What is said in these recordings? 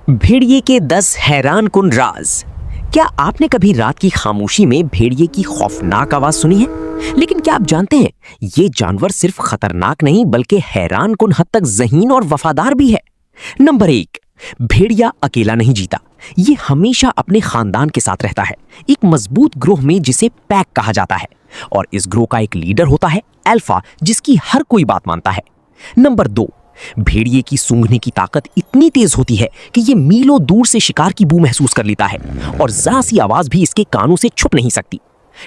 भेड़िए के 10 हैरान कुन राज। क्या आपने कभी रात की खामोशी में भेड़िए की खौफनाक आवाज सुनी है? लेकिन क्या आप जानते हैं ये जानवर सिर्फ खतरनाक नहीं बल्कि हैरान कुन हद तक ज़हीन और वफादार भी है। नंबर 1, भेड़िया अकेला नहीं जीता। ये हमेशा अपने खानदान के साथ रहता है, एक मजबूत ग्रोह में जिसे पैक कहा जाता है। और इस ग्रोह का एक लीडर होता है अल्फा, जिसकी हर कोई बात मानता है। नंबर 2, भेड़िए की सूंघने की ताकत इतनी तेज होती है कि ये मीलों दूर से शिकार की बू महसूस कर लेता है और जरा सी आवाज भी इसके कानों से छुप नहीं सकती।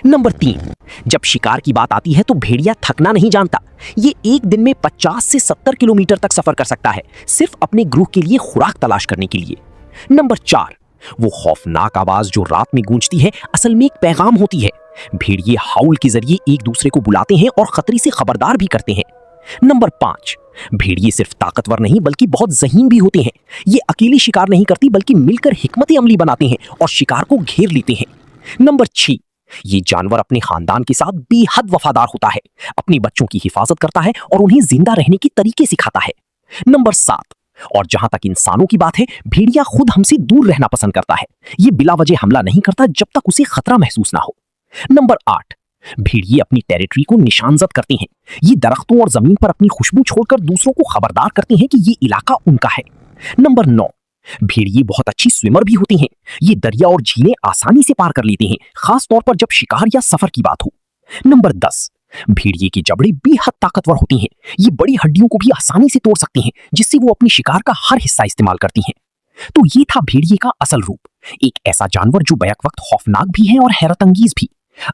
नंबर 3, जब शिकार की बात आती है तो भेड़िया थकना नहीं जानता। ये एक दिन में 50 से 70 किलोमीटर तक सफर कर सकता है, सिर्फ अपने ग्रुप के लिए खुराक तलाश करने के लिए। नंबर 4, वो खौफनाक आवाज जो रात में गूंजती है असल में एक पैगाम होती है। भेड़िए हाउल के जरिए एक दूसरे को बुलाते हैं और खतरे से खबरदार भी करते हैं। नंबर 5, भेड़िए सिर्फ ताकतवर नहीं बल्कि बहुत ज़हीन भी होते हैं। ये अकेले शिकार नहीं करती बल्कि मिलकर हिकमत अमली बनाते हैं और शिकार को घेर लेते हैं। नंबर 6, ये जानवर अपने खानदान के साथ बेहद वफादार होता है, अपने बच्चों की हिफाजत करता है और उन्हें जिंदा रहने के तरीके सिखाता है। नंबर 7, और जहां तक इंसानों की बात है, भेड़िया खुद हमसे दूर रहना पसंद करता है। ये बिला वजह हमला नहीं करता जब तक उसे खतरा महसूस ना हो। नंबर 8, भेड़िए अपनी टेरिटरी को निशानजद करते हैं। ये दरख्तों और जमीन पर अपनी खुशबू छोड़कर दूसरों को खबरदार करते हैं कि ये इलाका उनका है। नंबर 9, भेड़िए बहुत अच्छी स्विमर भी होती हैं। ये दरिया और झीलें आसानी से पार कर लेते हैं, खास तौर पर जब शिकार या सफर की बात हो। नंबर 10, भेड़िए की जबड़े बेहद ताकतवर होती हैं। ये बड़ी हड्डियों को भी आसानी से तोड़ सकती हैं, जिससे वो अपनी शिकार का हर हिस्सा इस्तेमाल करती हैं। तो ये था भेड़िए का असल रूप, एक ऐसा जानवर जो बैक वक्त खौफनाक भी है और हैरत अंगेज भी।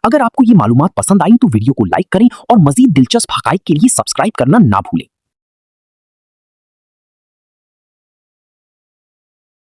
अगर आपको ये मालूमात पसंद आई तो वीडियो को लाइक करें और मजीद दिलचस्प हकाइक के लिए सब्सक्राइब करना ना भूलें।